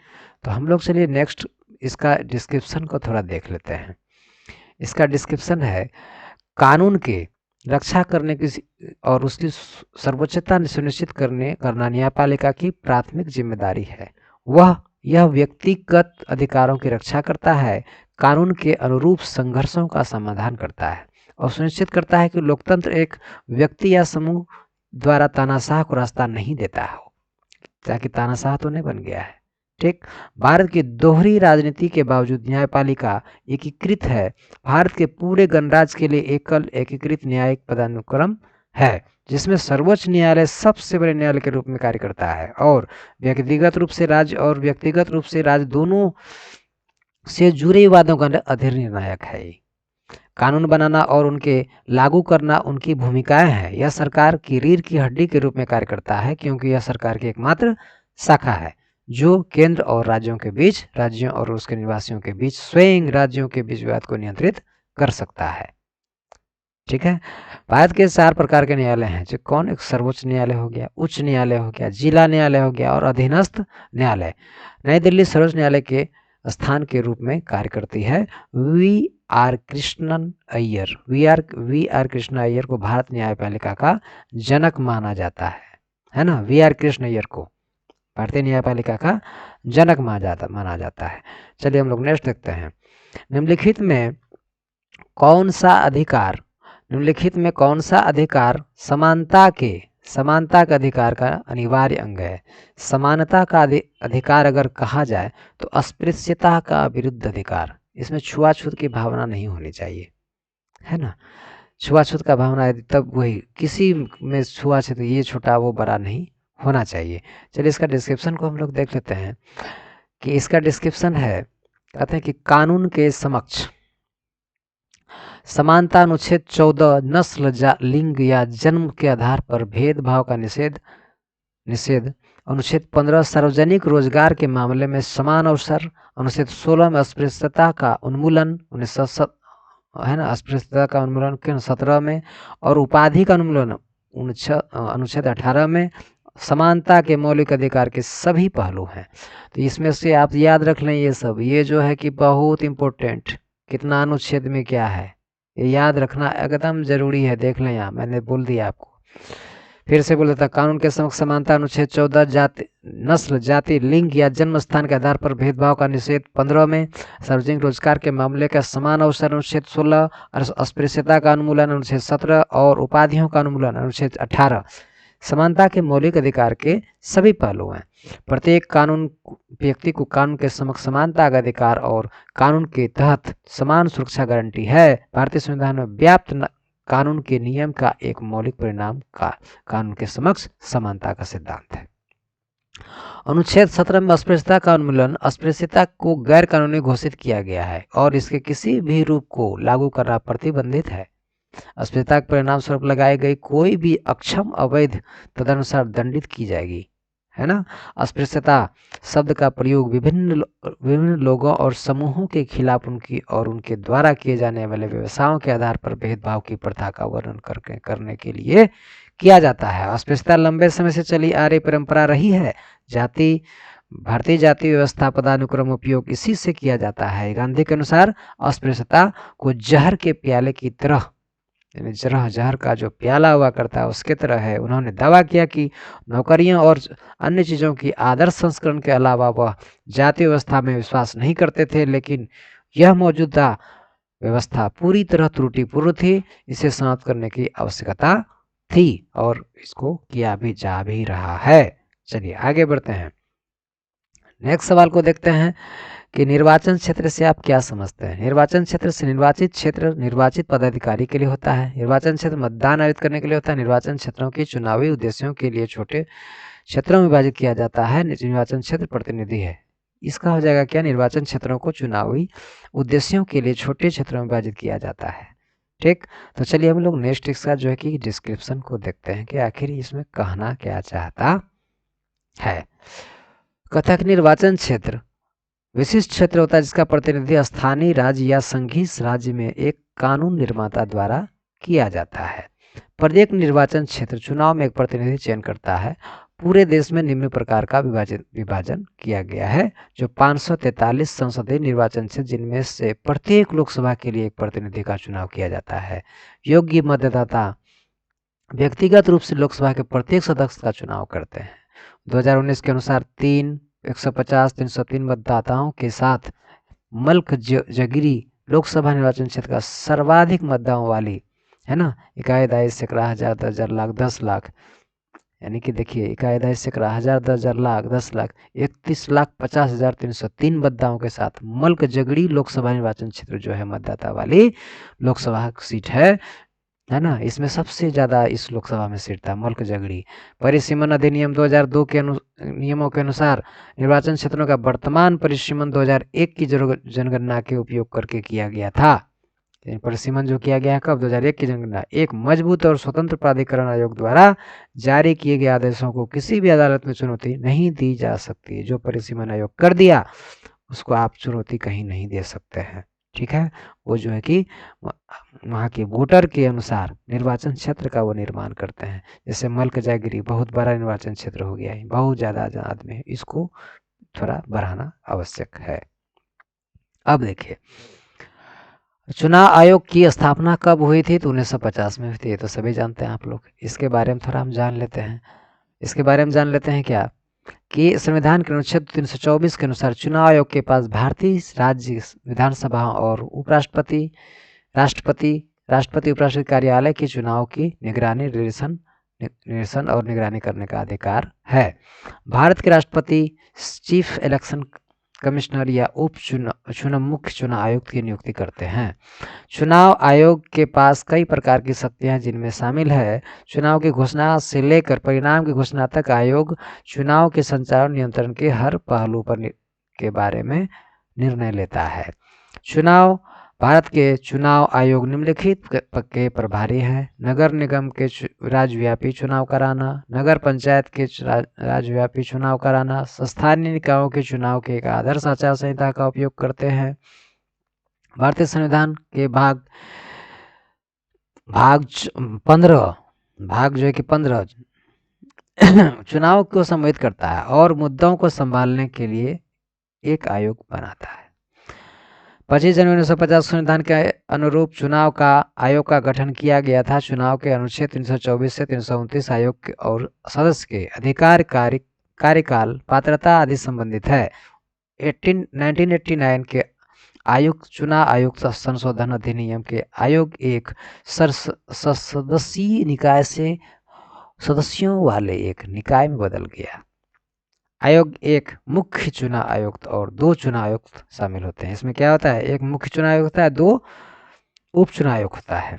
तो हम लोग चलिए नेक्स्ट इसका डिस्क्रिप्शन को थोड़ा देख लेते हैं। इसका डिस्क्रिप्शन है, कानून के रक्षा करने की और उसकी सर्वोच्चता सुनिश्चित करना न्यायपालिका की प्राथमिक जिम्मेदारी है। वह यह व्यक्तिगत अधिकारों की रक्षा करता है, कानून के अनुरूप संघर्षों का समाधान करता है और सुनिश्चित करता है कि लोकतंत्र एक व्यक्ति या समूह द्वारा तानाशाह को रास्ता नहीं देता हो, ताकि तानाशाह तो नहीं बन गया है। ठीक, भारत की दोहरी राजनीति के बावजूद न्यायपालिका एकीकृत है। भारत के पूरे गणराज्य के लिए एकल एकीकृत न्यायिक पदानुक्रम है, जिसमें सर्वोच्च न्यायालय सबसे बड़े न्यायालय के रूप में कार्य करता है और व्यक्तिगत रूप से राज्य दोनों से जुड़े विवादों का अधीर निर्णायक है। कानून बनाना और उनके लागू करना उनकी भूमिकाएं हैं। यह सरकार की रीढ़ की हड्डी के रूप में कार्य करता है, क्योंकि यह सरकार की एकमात्र शाखा है जो केंद्र और राज्यों और उसके निवासियों के बीच स्वयं राज्यों के बीच विवाद को नियंत्रित कर सकता है। ठीक है। भारत के 4 प्रकार के न्यायालय हैं, जो कौन? एक सर्वोच्च न्यायालय हो गया, उच्च न्यायालय हो गया, जिला न्यायालय हो गया और अधीनस्थ न्यायालय। नई दिल्ली सर्वोच्च न्यायालय के स्थान के रूप में कार्य करती है। वी आर कृष्णन अय्यर को भारत न्यायपालिका का जनक माना जाता है ना। वी आर कृष्ण अय्यर को भारतीय न्यायपालिका का जनक माना जाता है। चलिए हम लोग नेक्स्ट देखते हैं। निम्नलिखित में कौन सा अधिकार समानता के अधिकार का अनिवार्य अंग है? समानता का अधिकार अगर कहा जाए तो अस्पृश्यता का विरुद्ध अधिकार। इसमें छुआछूत की भावना नहीं होनी चाहिए, है ना। छुआछूत का भावना है तब वही किसी में छुआछूत, ये छोटा वो बड़ा नहीं होना चाहिए। चलिए इसका डिस्क्रिप्शन को हम लोग देख लेते हैं कि इसका डिस्क्रिप्शन है, कहते हैं कि कानून के समक्ष समानता अनुच्छेद 14 नस्ल, लिंग या जन्म के आधार पर भेदभाव का निषेध। अनुच्छेद 15 सार्वजनिक रोजगार के मामले में समान अवसर। अनुच्छेद 16 में अस्पृश्यता का उन्मूलन, अस्पृश्यता का उन्मूलन 17 में, और उपाधि का उन्मूलन अनुच्छेद 18 में। समानता के मौलिक अधिकार के सभी पहलू हैं। तो इसमें से आप याद रख लें ये सब, ये जो है कि बहुत इंपॉर्टेंट, कितना अनुच्छेद में क्या है ये याद रखना एकदम जरूरी है। देख लें, यहाँ मैंने बोल दिया आपको, फिर से बोल देता। कानून के समक्ष समानता अनुच्छेद 14 नस्ल, जाति, लिंग या जन्म स्थान के आधार पर भेदभाव का निषेध 15 में। सार्वजनिक रोजगार के मामले का समान अवसर अनुच्छेद 16, अस्पृश्यता का उन्मूलन अनुच्छेद 17 और उपाधियों का उन्मूलन अनुच्छेद 18। समानता के मौलिक अधिकार के सभी पहलू हैं। प्रत्येक व्यक्ति को कानून के समक्ष समानता का अधिकार और कानून के तहत समान सुरक्षा गारंटी है। भारतीय संविधान में व्याप्त कानून के नियम का एक मौलिक परिणाम का कानून के समक्ष समानता का सिद्धांत है। अनुच्छेद 17 में अस्पृश्यता का उन्मूलन, अस्पृश्यता को गैर कानूनी घोषित किया गया है और इसके किसी भी रूप को लागू करना प्रतिबंधित है। अस्पृश्यता के परिणाम स्वरूप लगाई गई कोई भी अक्षम अवैध तदनुसार दंडित की जाएगी, है ना। अस्पृश्यता शब्द का प्रयोग विभिन्न लोगों और समूहों के खिलाफ उनके द्वारा किए जाने वाले व्यवसायों के आधार पर भेदभाव की प्रथा का वर्णन करने के लिए किया जाता है। अस्पृश्यता लंबे समय से चली आ रही परंपरा रही है। भारतीय जाति व्यवस्था पदानुक्रम उपयोग इसी से किया जाता है। गांधी के अनुसार अस्पृश्यता को जहर के प्याले की तरह, जहर का जो प्याला हुआ करता है उसके तरह है। उन्होंने दावा किया कि नौकरियों और अन्य चीज़ों की आदर्श संस्करण के अलावा वह जाति व्यवस्था में विश्वास नहीं करते थे, लेकिन यह मौजूदा व्यवस्था पूरी तरह त्रुटिपूर्ण थी। इसे समाप्त करने की आवश्यकता थी और इसको किया भी जा भी रहा है। चलिए आगे बढ़ते हैं। नेक्स्ट सवाल को देखते हैं कि निर्वाचन क्षेत्र से आप क्या समझते हैं। निर्वाचन क्षेत्र से निर्वाचित क्षेत्र निर्वाचित पदाधिकारी के लिए होता है। निर्वाचन क्षेत्र मतदान आयोजित करने के लिए होता है। निर्वाचन क्षेत्रों के चुनावी उद्देश्यों के लिए छोटे क्षेत्रों में विभाजित किया जाता है। निर्वाचन क्षेत्र प्रतिनिधि है। इसका हो जाएगा क्या? निर्वाचन क्षेत्रों को चुनावी उद्देश्यों के लिए छोटे क्षेत्रों में विभाजित किया जाता है। ठीक, तो चलिए हम लोग नेक्स्ट इसका जो है कि डिस्क्रिप्शन को देखते हैं कि आखिर इसमें कहना क्या चाहता है। कथक निर्वाचन क्षेत्र विशिष्ट क्षेत्र होता है जिसका प्रतिनिधि स्थानीय राज्य या संघीय राज्य में एक कानून निर्माता द्वारा किया जाता है। प्रत्येक निर्वाचन क्षेत्र चुनाव में एक प्रतिनिधि चयन करता है। पूरे देश में निम्न प्रकार का विभाजन किया गया है, जो 543 संसदीय निर्वाचन क्षेत्र, जिनमें से प्रत्येक लोकसभा के लिए एक प्रतिनिधि का चुनाव किया जाता है। योग्य मतदाता व्यक्तिगत रूप से लोकसभा के प्रत्येक सदस्य का चुनाव करते हैं। 2019 के अनुसार 150-303 मतदाताओं के साथ मल्क जगिरी लोकसभा निर्वाचन क्षेत्र का सर्वाधिक मतदाताओं वाली, है ना, इकाई दायित्व सैकड़ा हजार 10,000 लाख 10 लाख, यानी कि देखिए इकाई दायित्व सैकड़ा 1000 10,000 लाख 10 लाख 31,50,303 मतदाताओं के साथ मल्क जगड़ी लोकसभा निर्वाचन क्षेत्र जो है मतदाता वाली लोकसभा सीट है। है ना। इसमें सबसे ज़्यादा इस लोकसभा में सीट था मल्क जगड़ी। परिसीमन अधिनियम 2002 के नियमों के अनुसार निर्वाचन क्षेत्रों का वर्तमान परिसीमन 2001 की जनगणना के उपयोग करके किया गया था। परिसीमन जो किया गया है कब, 2001 की जनगणना। एक मजबूत और स्वतंत्र प्राधिकरण आयोग द्वारा जारी किए गए आदेशों को किसी भी अदालत में चुनौती नहीं दी जा सकती। जो परिसीमन आयोग कर दिया उसको आप चुनौती कहीं नहीं दे सकते हैं। ठीक है, वो जो है कि वहाँ के वोटर के अनुसार निर्वाचन क्षेत्र का वो निर्माण करते हैं। जैसे मल्क जागिरी बहुत बड़ा निर्वाचन क्षेत्र हो गया है, बहुत ज़्यादा आदमी है, इसको थोड़ा बढ़ाना आवश्यक है। अब देखिए चुनाव आयोग की स्थापना कब हुई थी, तो 1950 में हुई थी। ये तो सभी जानते हैं आप लोग। इसके बारे में थोड़ा हम जान लेते हैं। इसके बारे में जान लेते हैं क्या कि संविधान के अनुच्छेद 324 के अनुसार चुनाव आयोग के पास भारतीय राज्य विधानसभा और उपराष्ट्रपति राष्ट्रपति राष्ट्रपति उपराष्ट्रपति कार्यालय के चुनाव की निगरानी निरीक्षण और निगरानी करने का अधिकार है। भारत के राष्ट्रपति चीफ इलेक्शन कमिश्नर या मुख्य चुनाव आयुक्त की नियुक्ति करते हैं। चुनाव आयोग के पास कई प्रकार की शक्तियां हैं, जिनमें शामिल है चुनाव की घोषणा से लेकर परिणाम की घोषणा तक आयोग चुनाव के संचालन नियंत्रण के हर पहलू पर के बारे में निर्णय लेता है। भारत के चुनाव आयोग निम्नलिखित के प्रभारी हैं: नगर निगम के राज्यव्यापी चुनाव कराना, नगर पंचायत के राज्यव्यापी चुनाव कराना, स्थानीय निकायों के चुनाव के एक आदर्श आचार संहिता का उपयोग करते हैं। भारतीय संविधान के भाग 15 जो है कि 15 चुनाव को संबोधित करता है और मुद्दों को संभालने के लिए एक आयोग बनाता है। 25 जनवरी 1950 संविधान के अनुरूप चुनाव का आयोग का गठन किया गया था। चुनाव के अनुच्छेद 324 से 329 आयोग के और सदस्य के अधिकार, कार्यकाल, पात्रता आदि संबंधित है। 1989 के आयुक्त चुनाव आयुक्त संशोधन अधिनियम के आयोग एक सदस्यीय निकाय से सदस्यों वाले एक निकाय में बदल गया। आयोग एक मुख्य चुनाव आयुक्त और 2 चुनाव आयुक्त शामिल होते हैं। इसमें क्या होता है, एक मुख्य चुनाव आयुक्त होता है, 2 उप चुनाव आयुक्त होता है।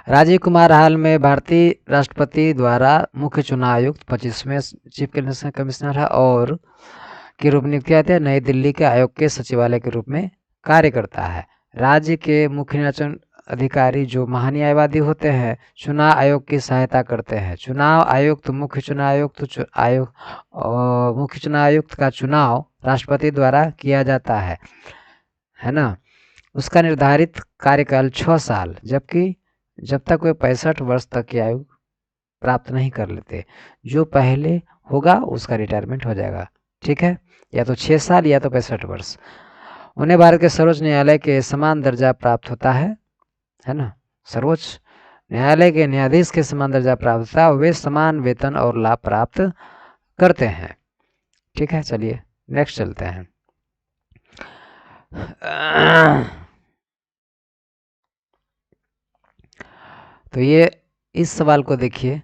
राजीव कुमार हाल में भारतीय राष्ट्रपति द्वारा मुख्य चुनाव आयुक्त 25वें चीफ इलेक्शन कमिश्नर है और के रूप में नियुक्त किया जाता है। नई दिल्ली के आयोग के सचिवालय के रूप में कार्य करता है। राज्य के मुख्य निर्वाचन अधिकारी जो महान्यायवादी होते हैं चुनाव आयोग की सहायता करते हैं। चुनाव आयुक्त मुख्य चुनाव आयुक्त का चुनाव राष्ट्रपति द्वारा किया जाता है ना। उसका निर्धारित कार्यकाल 6 साल, जबकि जब तक वे 65 वर्ष तक की आयु प्राप्त नहीं कर लेते। जो पहले होगा उसका रिटायरमेंट हो जाएगा। ठीक है, या तो 6 साल या तो 65 वर्ष। उन्हें भारत के सर्वोच्च न्यायालय के समान दर्जा प्राप्त होता है ना। सर्वोच्च न्यायालय के न्यायाधीश के समान दर्जा प्राप्त होता है। वे समान वेतन और लाभ प्राप्त करते हैं। ठीक है, चलिए नेक्स्ट चलते हैं। तो ये इस सवाल को देखिए।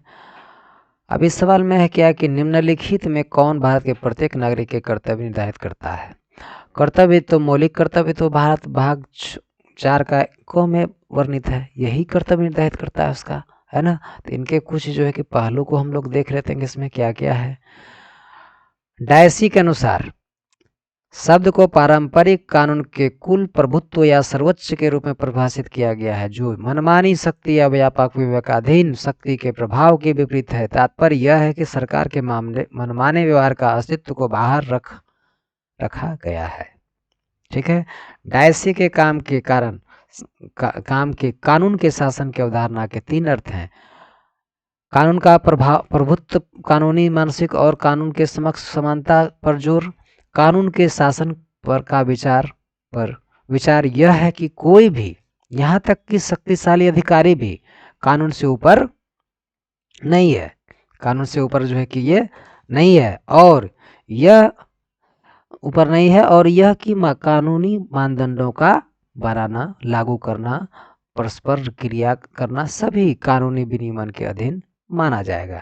अब इस सवाल में है क्या कि निम्नलिखित में कौन भारत के प्रत्येक नागरिक के कर्तव्य निर्धारित करता है। कर्तव्य तो मौलिक कर्तव्य तो भारत भाग 4 का को में वर्णित है, यही कर्तव्य निर्धारित करता है उसका, है ना। तो इनके कुछ जो है कि पहलू को हम लोग देख लेते हैं कि इसमें क्या क्या है। डायसी के अनुसार शब्द को पारंपरिक कानून के कुल प्रभुत्व या सर्वोच्च के रूप में परिभाषित किया गया है, जो मनमानी शक्ति या व्यापक विवेकाधीन शक्ति के प्रभाव के विपरीत है। तात्पर्य यह है कि सरकार के मामले मनमाने व्यवहार का अस्तित्व को बाहर रखा गया है। ठीक है, डायसी के काम के कानून के शासन के अवधारणा के 3 अर्थ हैं। कानून का प्रभुत्व, कानूनी मानसिक और कानून के समक्ष समानता पर जोर। कानून के शासन पर का विचार यह है कि कोई भी, यहाँ तक कि शक्तिशाली अधिकारी भी कानून से ऊपर नहीं है। कानून से ऊपर जो है कि ये नहीं है और यह ऊपर नहीं है और यह कि कानूनी मानदंडों का बनाना, लागू करना, परस्पर क्रिया करना सभी कानूनी विनियमन के अधीन माना जाएगा।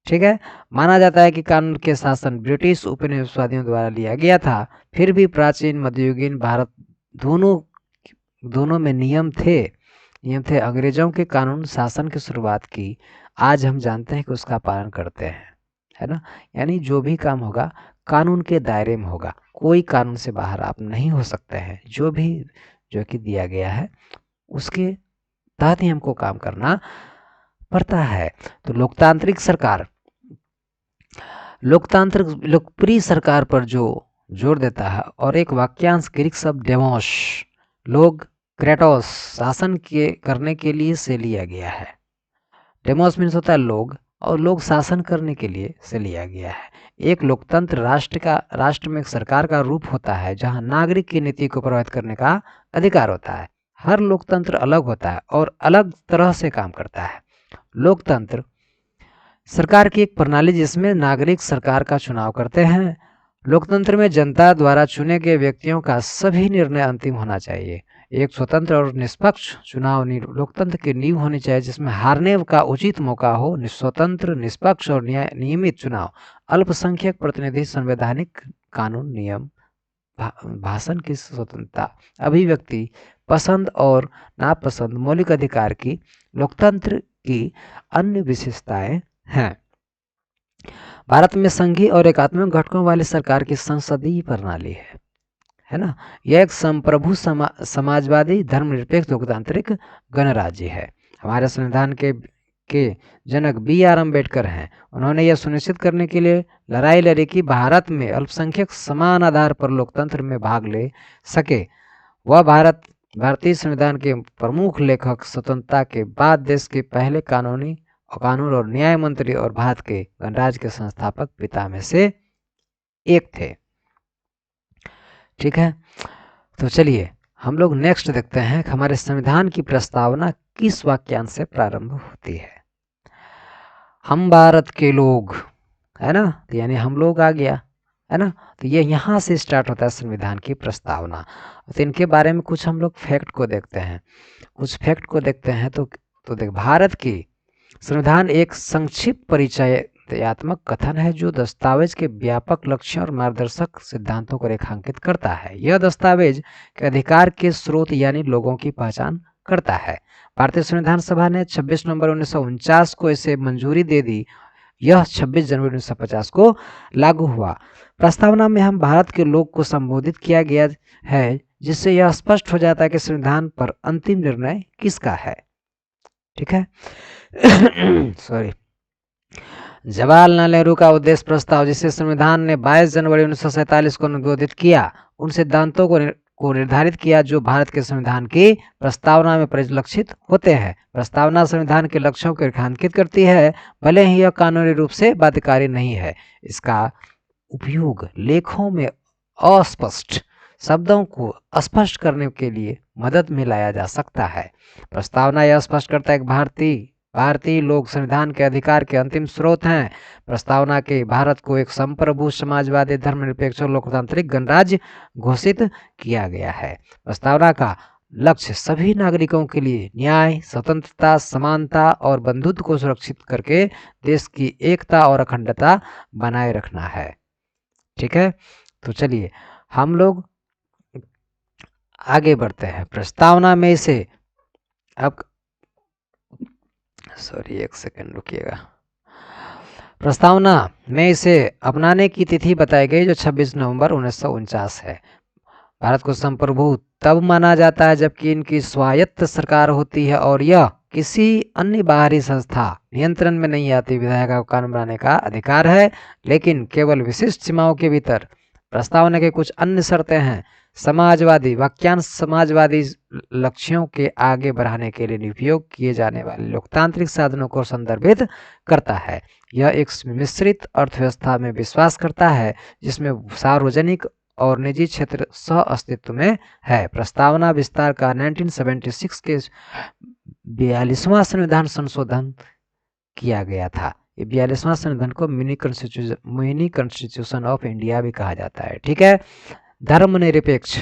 ठीक है, माना जाता है कि कानून के शासन ब्रिटिश उपनिवेशवादियों द्वारा लिया गया था। फिर भी प्राचीन मध्ययुगीन भारत दोनों में नियम थे नियम थे। अंग्रेजों के कानून शासन की शुरुआत की, आज हम जानते हैं कि उसका पालन करते हैं, है ना। यानी जो भी काम होगा कानून के दायरे में होगा, कोई कानून से बाहर आप नहीं हो सकते हैं। जो भी जो कि दिया गया है उसके तहत ही हमको काम करना पड़ता है। तो लोकतांत्रिक सरकार, लोकतांत्रिक लोकप्रिय सरकार पर जो जोर देता है, और एक वाक्यांश ग्रीक शब्द डेमोस, लोग क्रेटोस, शासन के करने के लिए से लिया गया है। डेमोस मीन्स होता है लोग, और लोग शासन करने के लिए से लिया गया है। एक लोकतंत्र राष्ट्र में एक सरकार का रूप होता है जहां नागरिक की नीति को प्रभावित करने का अधिकार होता है। हर लोकतंत्र अलग होता है और अलग तरह से काम करता है। लोकतंत्र सरकार की एक प्रणाली जिसमें नागरिक सरकार का चुनाव करते हैं। लोकतंत्र में जनता द्वारा चुने गए व्यक्तियों का सभी निर्णय अंतिम होना चाहिए। एक स्वतंत्र और निष्पक्ष चुनाव लोकतंत्र की नींव होनी चाहिए, जिसमें हारने का उचित मौका हो। स्वतंत्र, निष्पक्ष और नियमित चुनाव, अल्पसंख्यक प्रतिनिधि, संवैधानिक कानून, नियम, भाषण की स्वतंत्रता, अभिव्यक्ति, पसंद और नापसंद, मौलिक अधिकार की लोकतंत्र की अन्य विशेषताएं हैं। भारत में संघीय और एकात्मक घटकों वाली सरकार की संसदीय प्रणाली है ना। यह एक संप्रभु समाजवादी धर्मनिरपेक्ष लोकतांत्रिक गणराज्य है। हमारे संविधान के जनक B.R. अम्बेडकर हैं। उन्होंने यह सुनिश्चित करने के लिए लड़ाई लड़ी कि भारत में अल्पसंख्यक समान आधार पर लोकतंत्र में भाग ले सके। वह भारतीय संविधान के प्रमुख लेखक, स्वतंत्रता के बाद देश के पहले कानून और न्याय मंत्री और भारत के गणराज्य के संस्थापक पिता में से एक थे। ठीक है, तो चलिए हम लोग नेक्स्ट देखते हैं कि हमारे संविधान की प्रस्तावना किस वाक्यांश से प्रारंभ होती है। हम भारत के लोग, है ना, तो यानी हम लोग आ गया, है ना। तो ये यहाँ से स्टार्ट होता है संविधान की प्रस्तावना। तो इनके बारे में कुछ हम लोग फैक्ट को देखते हैं, तो देख, भारत की संविधान एक संक्षिप्त परिचयात्मक कथन है जो दस्तावेज के व्यापक लक्ष्यों और मार्गदर्शक सिद्धांतों को रेखांकित करता है। यह दस्तावेज के अधिकार के स्रोत यानी लोगों की पहचान करता है। भारतीय संविधान सभा ने 26 नवंबर 1949 को इसे मंजूरी दे दी। यह 26 जनवरी 1950 को लागू हुआ। प्रस्तावना में हम भारत के लोग को संबोधित किया गया है, जिससे यह स्पष्ट हो जाता है कि संविधान पर अंतिम निर्णय किसका है। ठीक है सॉरी। जवाहरलाल नेहरू का उद्देश्य प्रस्ताव, जिसे संविधान ने 22 जनवरी 1947 को अनुमोदित किया, उन सिद्धांतों को निर्धारित किया जो भारत के संविधान की प्रस्तावना में परिलक्षित होते हैं। प्रस्तावना संविधान के लक्ष्यों को रेखांकित करती है, भले ही यह कानूनी रूप से बाध्यकारी नहीं है। इसका उपयोग लेखों में अस्पष्ट शब्दों को स्पष्ट करने के लिए मदद में लाया जा सकता है। प्रस्तावना यह स्पष्ट करता है कि भारतीय लोग संविधान के अधिकार के अंतिम स्रोत हैं। प्रस्तावना के भारत को एक संप्रभु समाजवादी धर्मनिरपेक्ष और लोकतांत्रिक गणराज्य घोषित किया गया है। प्रस्तावना का लक्ष्य सभी नागरिकों के लिए न्याय, स्वतंत्रता, समानता और बंधुत्व को सुरक्षित करके देश की एकता और अखंडता बनाए रखना है। ठीक है, तो चलिए हम लोग आगे बढ़ते हैं। प्रस्तावना में से अब एक सेकंड रुकिएगा। प्रस्तावना में इसे अपनाने की तिथि बताई गई जो 26 नवंबर 1949 है। भारत को संप्रभु तब माना जाता है जबकि इनकी स्वायत्त सरकार होती है और यह किसी अन्य बाहरी संस्था नियंत्रण में नहीं आती। विधायक को कानून बनाने का अधिकार है, लेकिन केवल विशिष्ट सीमाओं के भीतर। प्रस्तावना के कुछ अन्य शर्तें हैं। समाजवादी वाक्यांश समाजवादी लक्ष्यों के आगे बढ़ाने के लिए उपयोग किए जाने वाले लोकतांत्रिक साधनों को संदर्भित करता है। यह एक मिश्रित अर्थव्यवस्था में विश्वास करता है जिसमें सार्वजनिक और निजी क्षेत्र सह अस्तित्व में है। प्रस्तावना विस्तार का 1976 के 42वां संविधान संशोधन किया गया था। ये 42वां संविधान को मिनी कॉन्स्टिट्यूशन ऑफ इंडिया भी कहा जाता है। ठीक है, धर्मनिरपेक्ष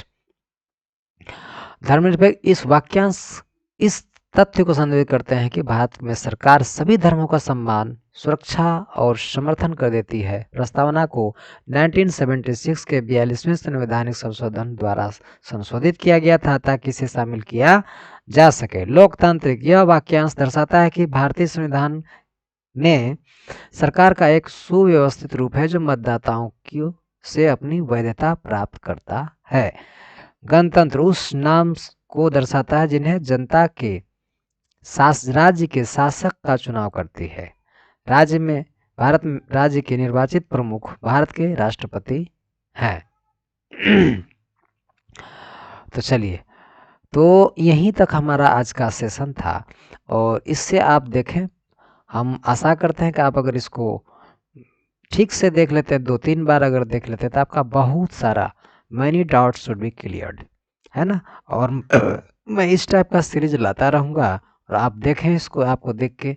इस वाक्यांश इस तथ्य को संदर्भित करते हैं कि भारत में सरकार सभी धर्मों का सम्मान सुरक्षा और समर्थन कर देती है। प्रस्तावना को 1976 के 42वें संवैधानिक संशोधन द्वारा संशोधित किया गया था ताकि इसे शामिल किया जा सके। लोकतांत्रिक, यह वाक्यांश दर्शाता है कि भारतीय संविधान ने सरकार का एक सुव्यवस्थित रूप है जो मतदाताओं की से अपनी वैधता प्राप्त करता है। गणतंत्र उस नाम को दर्शाता है जिन्हें जनता के राज्य के शासक का चुनाव करती है। भारत राज्य के निर्वाचित प्रमुख भारत के राष्ट्रपति हैं। तो चलिए, तो यहीं तक हमारा आज का सेशन था और इससे आप देखें, हम आशा करते हैं कि आप अगर इसको ठीक से देख लेते हैं, 2-3 बार अगर देख लेते हैं तो आपका बहुत सारा many doubts should be cleared, है ना। और मैं इस टाइप का सीरीज लाता रहूँगा और आप देखें इसको, आपको देख के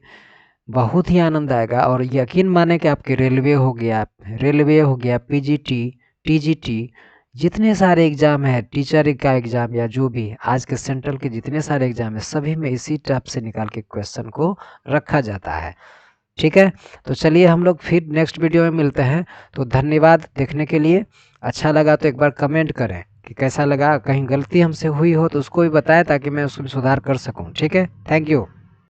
बहुत ही आनंद आएगा। और यकीन माने कि आपके रेलवे हो गया, पीजीटी, टीजीटी, जितने सारे एग्ज़ाम है, टीचर का एग्ज़ाम या जो भी आज के सेंट्रल के जितने सारे एग्ज़ाम है, सभी में इसी टाइप से निकाल के क्वेश्चन को रखा जाता है। ठीक है, तो चलिए हम लोग फिर नेक्स्ट वीडियो में मिलते हैं। तो धन्यवाद देखने के लिए। अच्छा लगा तो एक बार कमेंट करें कि कैसा लगा, कहीं गलती हमसे हुई हो तो उसको भी बताएं ताकि मैं उसमें सुधार कर सकूं। ठीक है, थैंक यू।